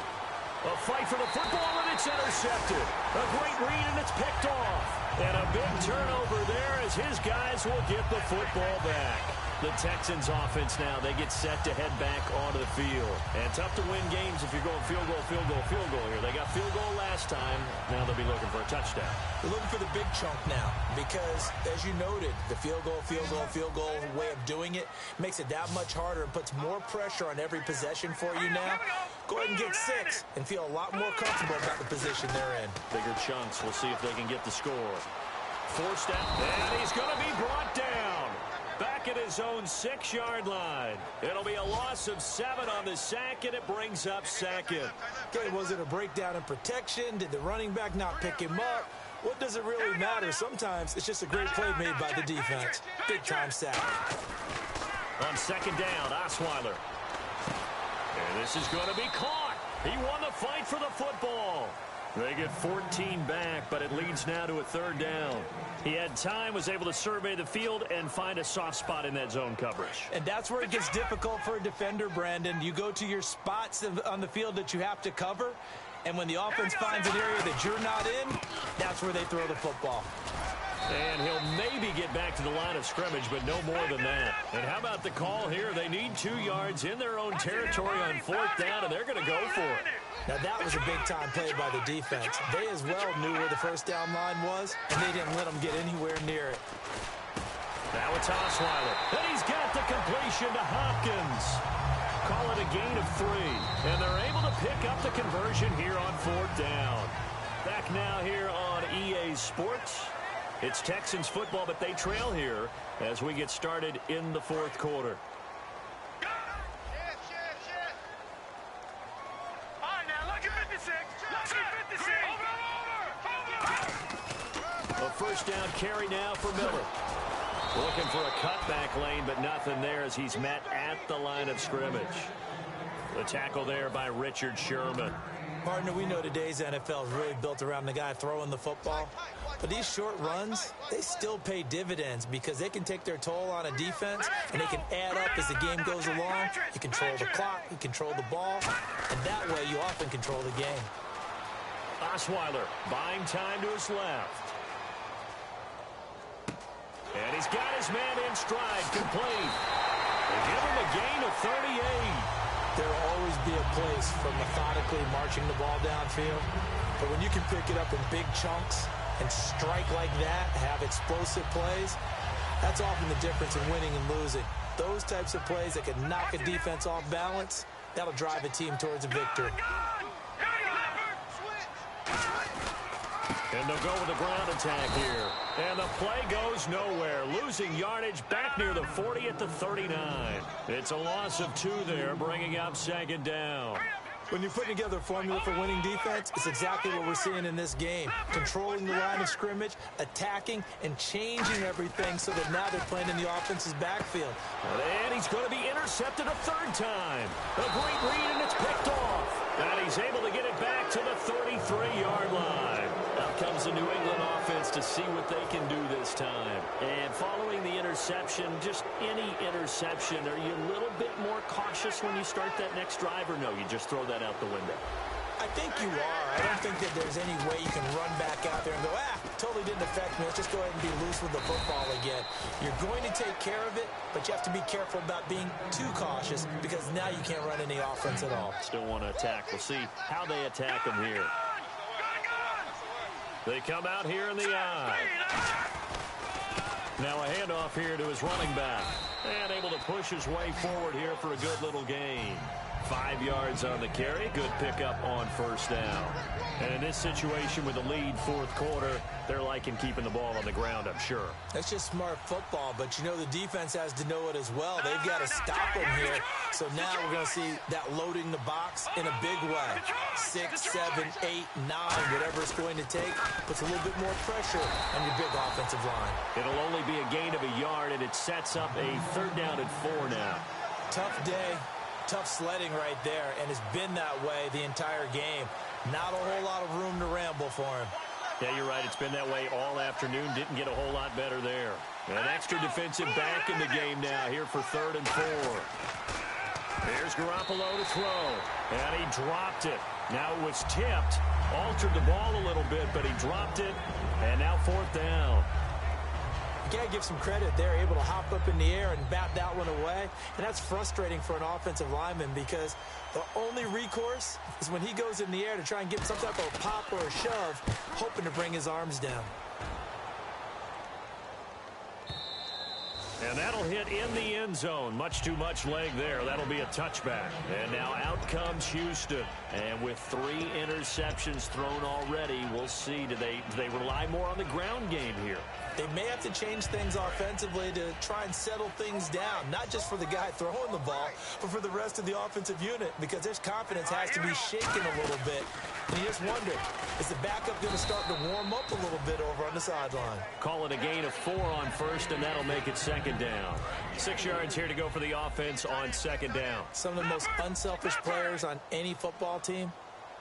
A fight for the football, and it's intercepted. A great read, and it's picked off. And a big turnover there as his guys will get the football back. The Texans offense now, they get set to head back onto the field. And tough to win games if you're going field goal here. They got field goal last time. Now they'll be looking for a touchdown. They're looking for the big chunk now because, as you noted, the field goal way of doing it makes it that much harder and puts more pressure on every possession for you now. Go ahead and get 6 and feel a lot more comfortable about the position they're in. Bigger chunks. We'll see if they can get the score. Forced out, and he's going to be brought down. Back at his own 6-yard line. It'll be a loss of 7 on the sack, and it brings up second. Okay, was it a breakdown in protection? Did the running back not pick him up? What does it really matter? Sometimes it's just a great play made by the defense. Big-time sack. On second down, Osweiler. And this is going to be caught. He won the fight for the football. They get 14 back, but it leads now to a third down. He had time, was able to survey the field and find a soft spot in that zone coverage. And that's where it gets difficult for a defender, Brandon. You go to your spots on the field that you have to cover, and when the offense finds an area that you're not in, that's where they throw the football. And he'll maybe get back to the line of scrimmage, but no more than that. And how about the call here? They need 2 yards in their own territory on fourth down, and they're going to go for it. Now, that was a big-time play by the defense. They as well knew where the first down line was, and they didn't let them get anywhere near it. Now it's Osweiler. And he's got the completion to Hopkins. Call it a gain of 3. And they're able to pick up the conversion here on fourth down. Back now here on EA Sports. It's Texans football, but they trail here as we get started in the fourth quarter. A first down carry now for Miller. Looking for a cutback lane, but nothing there as he's met at the line of scrimmage. The tackle there by Richard Sherman. Partner, we know today's NFL is really built around the guy throwing the football. But these short runs, they still pay dividends because they can take their toll on a defense, and they can add up as the game goes along. You control the clock, you control the ball, and that way you often control the game. Osweiler buying time to his left. And he's got his man in stride, complete. They give him a gain of 38. There will always be a place for methodically marching the ball downfield. But when you can pick it up in big chunks and strike like that, have explosive plays, that's often the difference in winning and losing. Those types of plays that can knock a defense off balance, that'll drive a team towards a victory. And they'll go with the ground attack here. And the play goes nowhere. Losing yardage back near the 40 at the 39. It's a loss of 2 there, bringing up second down. When you put together a formula for winning defense, it's exactly what we're seeing in this game. Controlling the line of scrimmage, attacking, and changing everything so that now they're playing in the offense's backfield. And he's going to be intercepted a 3rd time. A great read, and it's picked off. And he's able to get it back to the 33-yard line. Out comes the New England offense to see what they can do this time. And following the interception, just any interception, are you a little bit more cautious when you start that next drive, or no, you just throw that out the window? I think you are. I don't think that there's any way you can run back out there and go, totally didn't affect me. Let's just go ahead and be loose with the football again. You're going to take care of it, but you have to be careful about being too cautious because now you can't run any offense at all. Still want to attack. We'll see how they attack him here. They come out here in the eye. Now a handoff here to his running back. And able to push his way forward here for a good little gain. 5 yards on the carry. Good pickup on 1st down. And in this situation with the lead 4th quarter, they're liking keeping the ball on the ground, I'm sure. That's just smart football, but you know the defense has to know it as well. They've got to stop him here. So now we're going to see that loading the box in a big way. 6, 7, 8, 9, whatever it's going to take, puts a little bit more pressure on your big offensive line. It'll only be a gain of a yard, and it sets up a 3rd down and 4 now. Tough day. Tough sledding right there, and it's been that way the entire game. Not a whole lot of room to ramble for him. Yeah, you're right. It's been that way all afternoon. Didn't get a whole lot better there. An extra defensive back in the game now here for 3rd and 4. Here's Garoppolo to throw, and he dropped it. Now it was tipped, altered the ball a little bit, but he dropped it, and now 4th down. You got to give some credit there, able to hop up in the air and bat that one away. And that's frustrating for an offensive lineman because the only recourse is when he goes in the air to try and get some type of pop or a shove, hoping to bring his arms down. And that'll hit in the end zone. Much too much leg there. That'll be a touchback. And now out comes Houston. And with 3 interceptions thrown already, we'll see. Do they rely more on the ground game here? They may have to change things offensively to try and settle things down, not just for the guy throwing the ball, but for the rest of the offensive unit, because their confidence has to be shaken a little bit. And you just wonder, is the backup going to start to warm up a little bit over on the sideline? Call it a gain of 4 on 1st, and that'll make it 2nd down. 6 yards here to go for the offense on 2nd down. Some of the most unselfish players on any football team,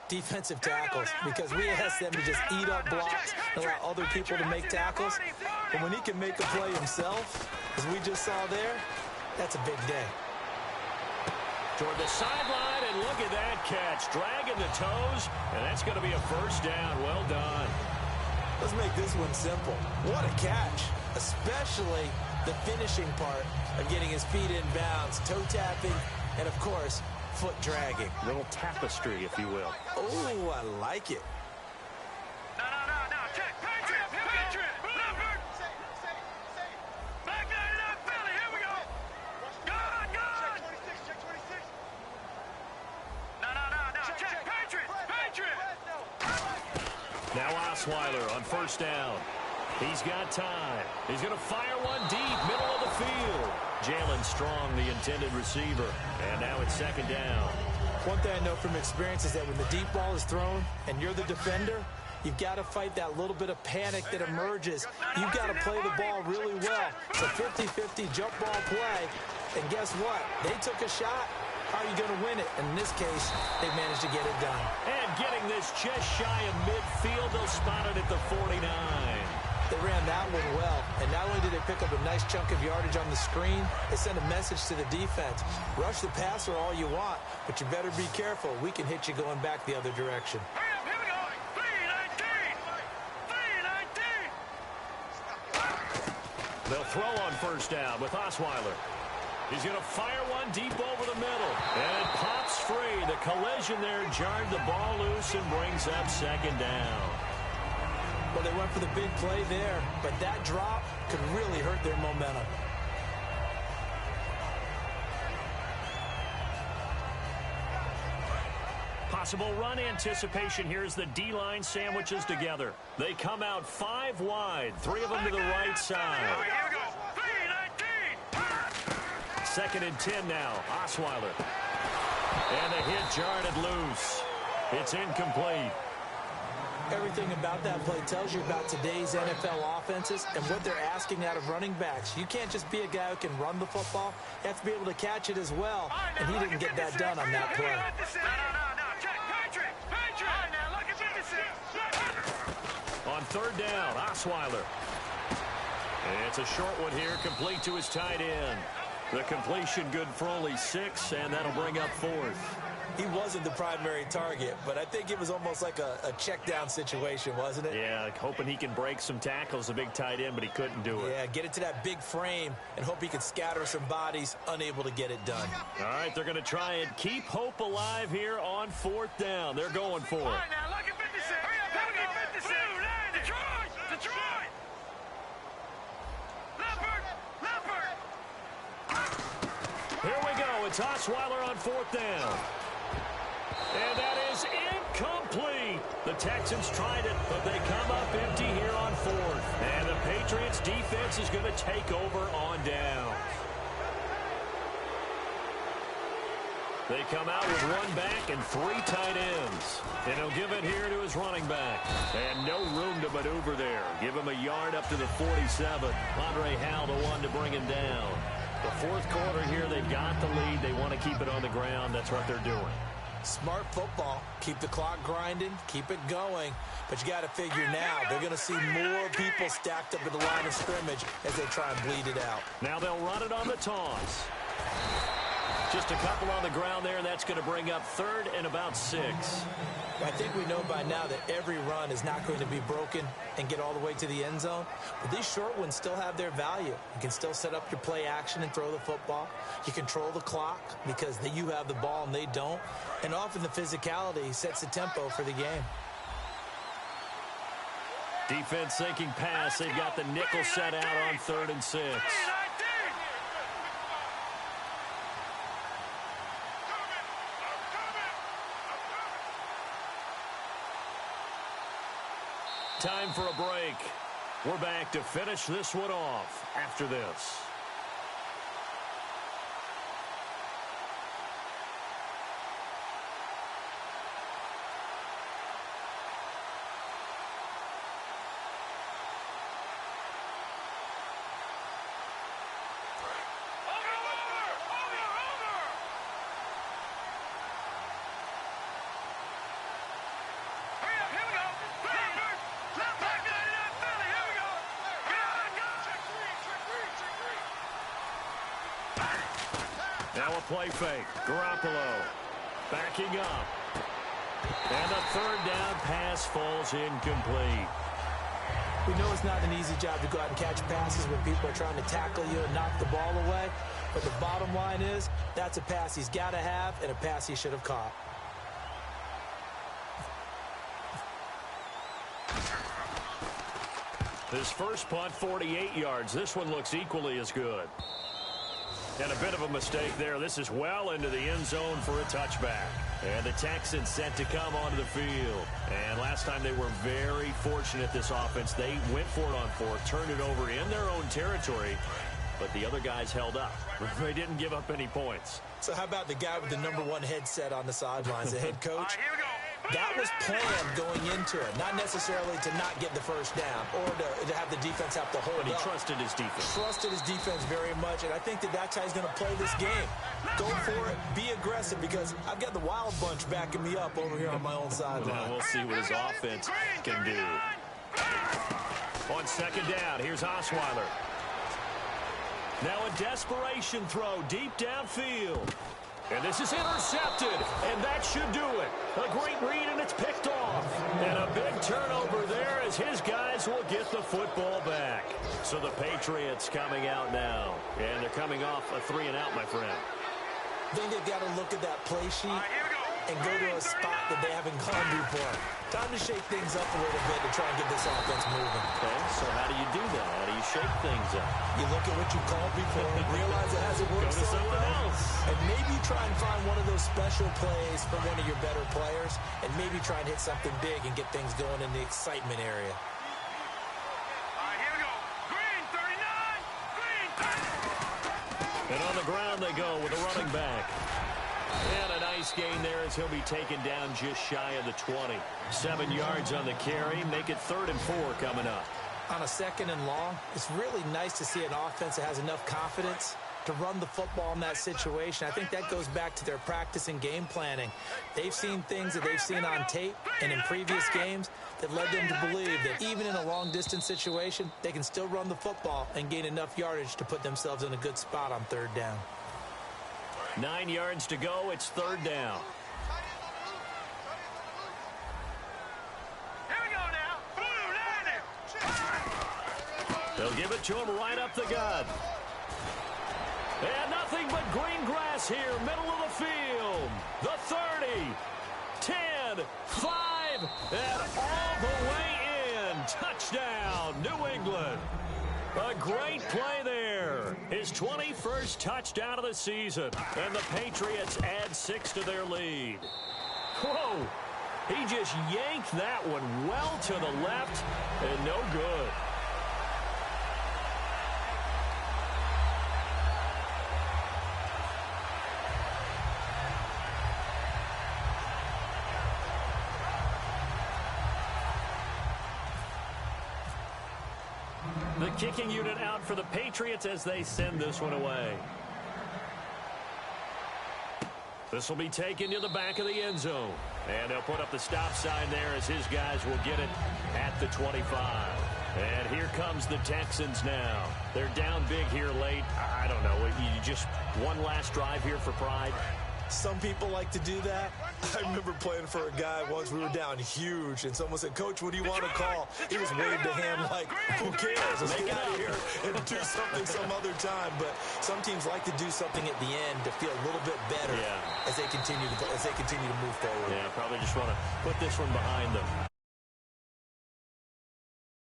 defensive tackles, because we ask them to just eat up blocks and allow other people to make tackles. But when he can make a play himself, as we just saw there, that's a big day. Toward the sideline, and look at that catch. Dragging the toes, and that's going to be a 1st down. Well done. Let's make this one simple. What a catch, especially the finishing part of getting his feet in bounds, toe tapping, and of course, foot dragging. Little tapestry, if you will. Oh, I like it. No. Check. Patriot. Number. Back line it up, Philly. Here we go. Good. Check 26. No. Check. Patriot. Now Osweiler on 1st down. He's got time. He's going to fire one deep, middle of the field. Jalen Strong, the intended receiver. And now it's 2nd down. One thing I know from experience is that when the deep ball is thrown and you're the defender, you've got to fight that little bit of panic that emerges. You've got to play the ball really well. It's a 50-50 jump ball play. And guess what? They took a shot. how are you going to win it? And in this case, they managed to get it done. And getting this just shy of midfield, they'll spot it at the 49. They ran that one well, and not only did they pick up a nice chunk of yardage on the screen, they sent a message to the defense. Rush the passer all you want, but you better be careful. We can hit you going back the other direction. Here we go. 3-19. They'll throw on first down with Osweiler. He's going to fire one deep over the middle. And it pops free. The collision there jarred the ball loose and brings up second down. Well, they went for the big play there, but that drop could really hurt their momentum. Possible run anticipation here as the D-line sandwiches together. They come out 5 wide, 3 of them to the right side. Here we go. 3-19. Second and 10 now. Osweiler. And the hit jarred it loose. It's incomplete. Everything about that play tells you about today's NFL offenses and what they're asking out of running backs. You can't just be a guy who can run the football. You have to be able to catch it as well, and he didn't get that done on that play. No. Check. Patriots. All right, now look at 56. On third down, Osweiler. And it's a short one here, complete to his tight end. The completion good for only 6, and that'll bring up 4th. He wasn't the primary target, but I think it was almost like a check-down situation, wasn't it? Yeah, hoping he can break some tackles, a big tight end, but he couldn't do it. Yeah, get it to that big frame and hope he could scatter some bodies, unable to get it done. All right, they're going to try and keep hope alive here on 4th down. They're going for it. All right, now look at 56. Hurry up, 56. Blue line, Detroit. Leopard. Here we go. It's Osweiler on 4th down. And that is incomplete. The Texans tried it, but they come up empty here on 4th. And the Patriots defense is going to take over on down. They come out with 1 back and 3 tight ends. And he'll give it here to his running back. And no room to maneuver there. Give him a yard up to the 47. Andre Howell, the one to bring him down. The 4th quarter here, they've got the lead. They want to keep it on the ground. That's what they're doing. Smart football. Keep the clock grinding. Keep it going. But you got to figure now, they're going to see more people stacked up at the line of scrimmage as they try and bleed it out. Now they'll run it on the toss. Just a couple on the ground there, and that's going to bring up 3rd and about 6. I think we know by now that every run is not going to be broken and get all the way to the end zone. But these short ones still have their value. You can still set up your play action and throw the football. You control the clock because you have the ball and they don't. And often the physicality sets the tempo for the game. Defense sinking pass. They've got the nickel set out on 3rd and 6. Time for a break. We're back to finish this one off after this. Now a play fake. Garoppolo backing up. And the 3rd down pass falls incomplete. We know it's not an easy job to go out and catch passes when people are trying to tackle you and knock the ball away. But the bottom line is that's a pass he's got to have and a pass he should have caught. His first punt, 48 yards. This one looks equally as good. And a bit of a mistake there. This is well into the end zone for a touchback. And the Texans set to come onto the field. And last time they were very fortunate, this offense. They went for it on 4th, turned it over in their own territory, but the other guys held up. They didn't give up any points. So how about the guy with the #1 headset on the sidelines, the head coach? All right, here we go. That was planned going into it, not necessarily to not get the first down or to have the defense have to hold up. But he trusted his defense. Trusted his defense very much, and I think that's how he's going to play this game. Go for it, be aggressive, because I've got the wild bunch backing me up over here on my own sideline. Well, we'll see what his offense can do. On second down, here's Osweiler. Now a desperation throw deep downfield. And this is intercepted, and that should do it. A great read, and it's picked off. And a big turnover there as his guys will get the football back. So the Patriots coming out now. And they're coming off a 3-and-out, my friend. I think they've got to look at that play sheet and go to a spot that they haven't gone before. Time to shake things up a little bit to try and get this offense moving. Okay, so how do you do that? How do you shake things up? You look at what you called before, realize it hasn't worked Go to so something well, else. and maybe try and find one of those special plays from one of your better players, and maybe try and hit something big and get things going in the excitement area. All right, here we go. Green, 39. Green, 30. And on the ground they go with a running back. And a nice gain there as he'll be taken down just shy of the 20. 7 yards on the carry. Make it 3rd and 4 coming up. On a 2nd and long, it's really nice to see an offense that has enough confidence to run the football in that situation. I think that goes back to their practice and game planning. They've seen things that they've seen on tape and in previous games that led them to believe that even in a long-distance situation, they can still run the football and gain enough yardage to put themselves in a good spot on 3rd down. 9 yards to go. It's 3rd down. Here we go now. Blue, down there. They'll give it to him right up the gut. And nothing but green grass here, middle of the field. The 30, 10, 5, and all the way in. Touchdown, New England. A great play there. His 21st touchdown of the season. And the Patriots add 6 to their lead. Whoa. He just yanked that one well to the left and no good. The kicking unit out for the Patriots as they send this one away. This will be taken to the back of the end zone. And they'll put up the stop sign there as his guys will get it at the 25. And here comes the Texans now. They're down big here late. I don't know. You just one last drive here for pride. Some people like to do that. I remember playing for a guy once. We were down huge, and someone said, "Coach, what do you want to call?" He just waved a hand like, "Who cares? Let's get out of here and do something some other time." But some teams like to do something at the end to feel a little bit better as they continue to move forward. Yeah, probably just want to put this one behind them.